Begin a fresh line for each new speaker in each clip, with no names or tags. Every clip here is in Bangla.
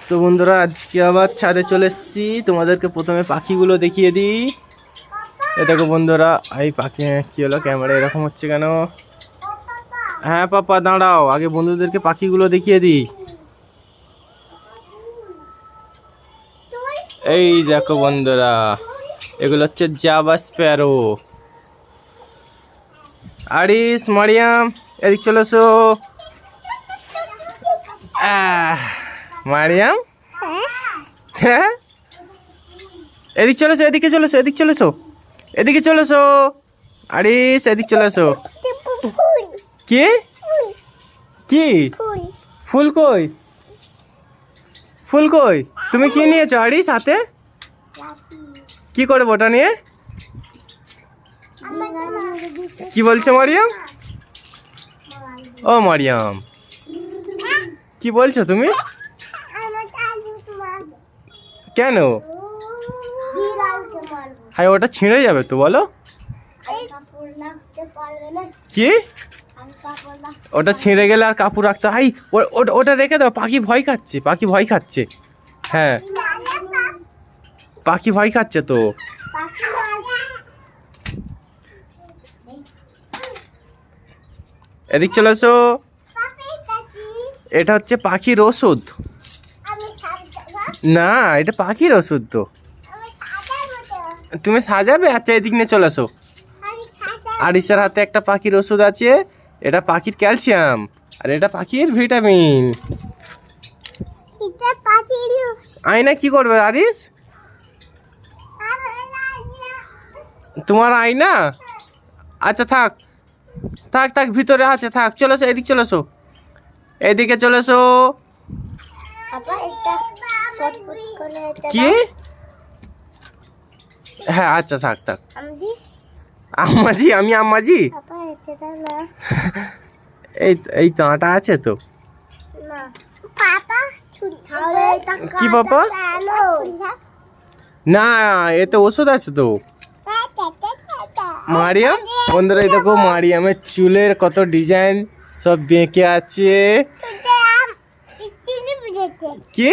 তো বন্ধুরা আজকে আবার ছাদে চলে এসেছি। তোমাদেরকে প্রথমে পাখিগুলো দেখিয়ে দিই। এ দেখো বন্ধুরা, এই পাখি কি হলো, ক্যামেরা এরকম হচ্ছে কেন? হ্যাঁ পাপা দাঁড়াও, আগে বন্ধুদেরকে পাখিগুলো দেখিয়ে দিই। এই দেখো বন্ধুরা, এগুলো হচ্ছে জাভা স্প্যারো। আরিস, মারিয়াম, এদিক চলে এসো। মারিয়াম, হ্যাঁ এদিক চলেছো, এদিকে চলেছো, এদিক চলেছো, এদিকে চলেছো। আরিস এদিক চলে এসো। কি কি ফুল কই? ফুল কই? তুমি কি নিয়েছো আরিস হাতে? কি করবো ওটা নিয়ে? কি বলছো মারিয়াম? ও মারিয়াম, কি বলছো তুমি? কেন? হাই ওটা ছিঁড়ে যাবে তো, বলো। কি? ওটা ছিঁড়ে গেলে আর কাপড় রাখতে? হাই ওটা রেখে দাও, পাখি ভয় খাচ্ছে, পাখি ভয় খাচ্ছে। হ্যাঁ পাখি ভয় খাচ্ছে তো। এদিক চলে এসো। এটা হচ্ছে পাখির ওষুধ। না, এটা পাখির ওষুধ তো। তুমি সাজাবে? আচ্ছা এদিক নিয়ে চলে এসো। আরিসের হাতে একটা পাখির ওষুধ আছে। এটা পাখির ক্যালসিয়াম আর এটা পাখির ভিটামিন। আয়না কি করবে আরিস? তোমার আয়না? আচ্ছা থাক থাক থাক, ভিতরে আছে, থাক। চলে এসো, এদিক চলে এসো, এদিকে চলে এসো। কি? হ্যাঁ আচ্ছা থাক থাক। আম্মাজি? আমি আম্মাজি? এই তো আটা আছে তো। কি পাপা? না, এ তো ওষুধ আছে তো। মারিয়াম, বন্ধুরা এই দেখো মারিয়ামের চুলের কত ডিজাইন, সব বেঁকে আছে। কি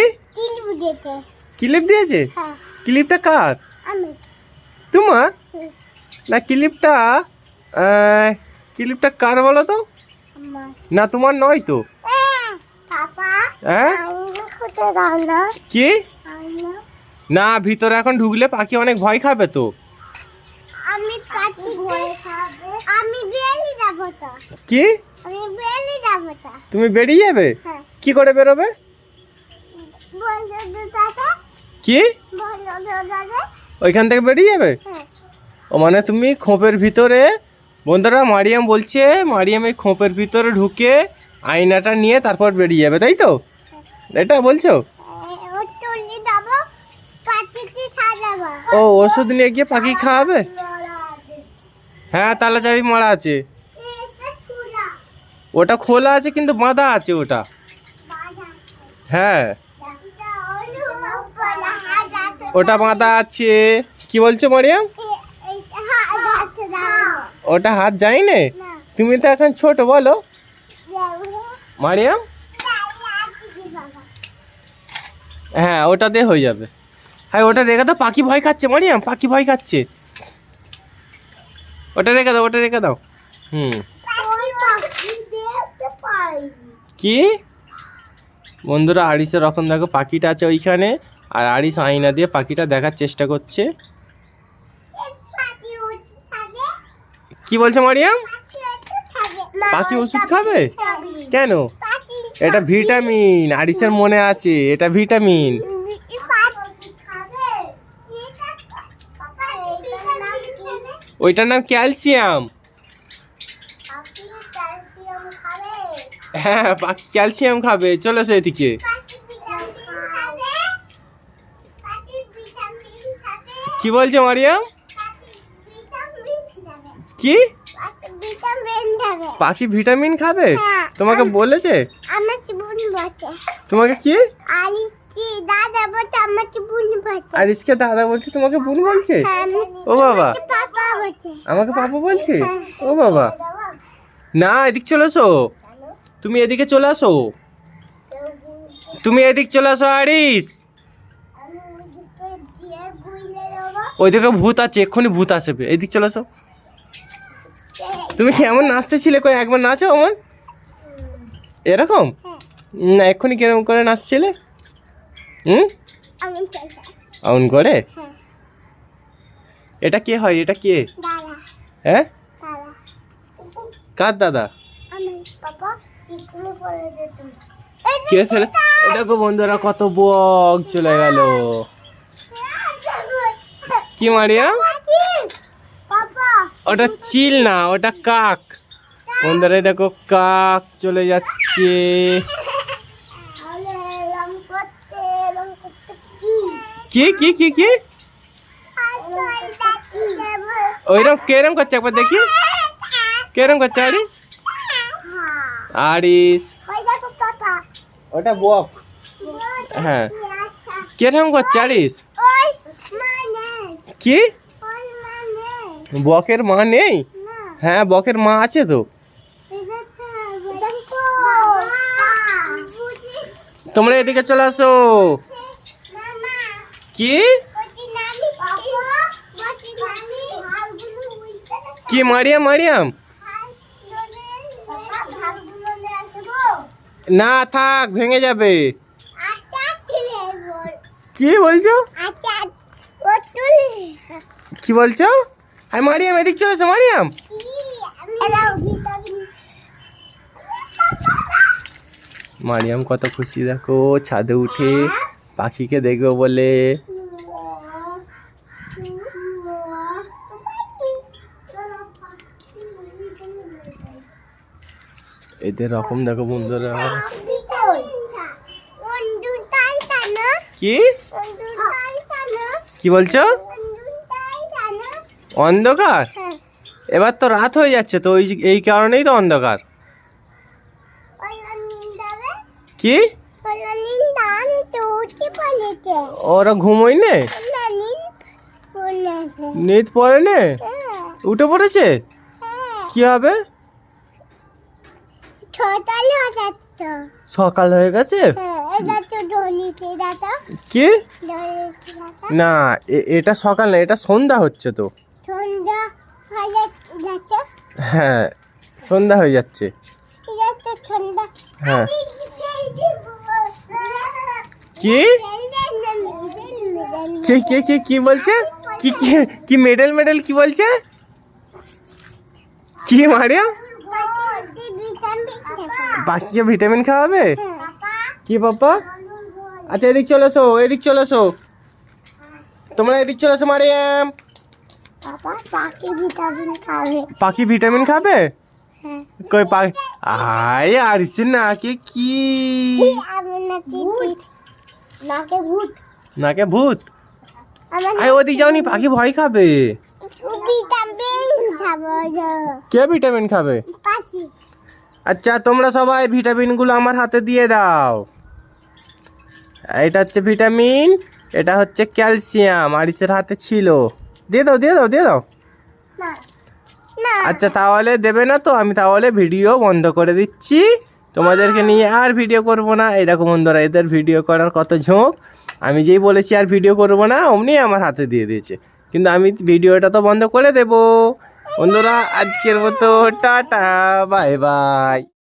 ক্লিপ দিয়েছে? ক্লিপটা কার? তোমার? না ক্লিপটা ক্লিপটা কার বলো তো? না তোমার নয় তো। হ্যাঁ কি? না, ভিতরে এখন ঢুকলে পাখি অনেক ভয় খাবে তো। কি? তুমি বেরিয়ে যাবে? কি করে বেরোবে? কি ওইখান থেকে বেরিয়ে যাবে? ও মানে তুমি খোপের ভিতরে, বন্ধুরা মারিয়াম বলছে মারিয়াম এই খোপের ভিতরে ঢুকে আয়নাটা নিয়ে তারপর বেরিয়ে যাবে, তাই তো? এটা বলছো? ও ওষুধ নিয়ে গিয়ে পাখি খাওয়াবে? হ্যাঁ তালা চাবি মারা আছে। ওটা খোলা আছে কিন্তু বাঁধা আছে ওটা। হ্যাঁ ওটা বাঁধা আছে। কি বলছো মারিয়াম? ওটা হাত যায় না? তুমি তো এখন ছোট, বলো মারিয়াম। হ্যাঁ ওটা দিয়ে হয়ে যাবে। হ্যাঁ ওটা রেখে দাও, পাখি ভয় খাচ্ছে মারিয়াম, পাখি ভয় খাচ্ছে। ওটা রেখে দাও, ওটা রেখে দাও। কি? বন্ধুরা আরিসের রকম দেখো পাখিটা আছে ওইখানে, আর আরিস আয়না দিয়ে পাখিটা দেখার চেষ্টা করছে। কি বলছো মারিয়াম? পাখি ওষুধ খাবে? কেন? এটা ভিটামিন, আরিসের মনে আছে এটা ভিটামিন। ওইটার নাম ক্যালসিয়াম। হ্যাঁ পাখি ক্যালসিয়াম খাবে। চলে এসো এদিকে। কি বলছো মারিয়াম? কি? পাখি ভিটামিন খাবে? তোমাকে বলেছে? তোমাকে কি? আরিসকে দাদা বলছে, তোমাকে বোন বলছে? ও বাবা, আমাকে পাপা বলছে? ও বাবা, না এদিক চলে এসো, তুমি এদিকে চলে আসো। তুমি এদিক চলে আসো আরিস। ওইদিকে ভূত আছে, এক্ষুনি ভূত আসবে, এদিক চলে আসো। তুমি কেমন নাচতেছিলে, কই একবার নাচো আমার এরকম। না এক্ষুনি কিরকম করে নাচছিলে? এমন করে? এটা কে হয়, এটা কে? হ্যাঁ কার দাদা? কে ফেলে? দেখো বন্ধুরা কত বক চলে গেল। কি মারিয়া? ওটা চিল না, ওটা কাক। বন্ধুরা দেখো কাক চলে যাচ্ছে। কি কি কি কি ওইরকম কেরম করছে একবার দেখি, কেরম করছে আরিস? আরিস ওটা বক। হ্যাঁ কেরম করছে আরিস? কি বকের মা নেই? হ্যাঁ বকের মা আছে তো। তোমরা এদিকে চলে আসো। কি কি মারিয়াম? মারিয়াম না থাক, ভেঙে যাবে। কি বলছো? কি বলছো? হ্যাঁ মারিয়াম এদিক চলে আসো। মারিয়াম মারিয়াম কত খুশি দেখো, ছাদে উঠে পাখিকে দেখবো বলে। এদের রকম দেখো বন্ধুরা। কি কি বলছো? অন্ধকার? এবার তো রাত হয়ে যাচ্ছে তো, এই কারণেই তো অন্ধকার। কি ওরা ঘুমোই নে? নিদ পড়ে নে? উঠে পড়েছে? কি হবে? সকাল হয়ে গেছে? কি না এটা সকাল না, এটা সন্ধ্যা হচ্ছে তো। হ্যাঁ সন্ধ্যা হয়ে যাচ্ছে। হ্যাঁ কি কে কে কে কি বলছে? কি কি কি মেডেল মেডেল কি বলছে? কি মারিয়া? পাখিকে ভিটামিন খাওয়াবে? কি পাপা? আচ্ছা এদিক চলে এসো, এদিক চলে এসো, তোমরা এদিক চলে এসো। মারিয়াম পাখি ভিটামিন খাবে? কই পাখি? আয় আরিসের নাকে কি? নাকে ভূত? আয় ওদিক যাওনি, পাখি ভয় খাবে। কে ভিটামিন খাবে? আচ্ছা তোমরা সবাই ভিটামিন গুলো আমার হাতে দিয়ে দাও। এটা হচ্ছে ভিটামিন, এটা হচ্ছে ক্যালসিয়াম, আরিসের হাতে ছিল। দিয়ে দাও দিয়ে দাও দিয়ে দাও। আচ্ছা তাহলে দেবে না তো, আমি তাহলে ভিডিও বন্ধ করে দিচ্ছি, তোমাদেরকে নিয়ে আর ভিডিও করব না। এই দেখো বন্ধুরা এদের ভিডিও করার কত ঝোঁক। আমি যেই বলেছি আর ভিডিও করব না, অমনি আমার হাতে দিয়ে দিয়েছে। কিন্তু আমি ভিডিওটা তো বন্ধ করে দেব। বন্ধুরা আজকের মতো টাটা, বাই বাই।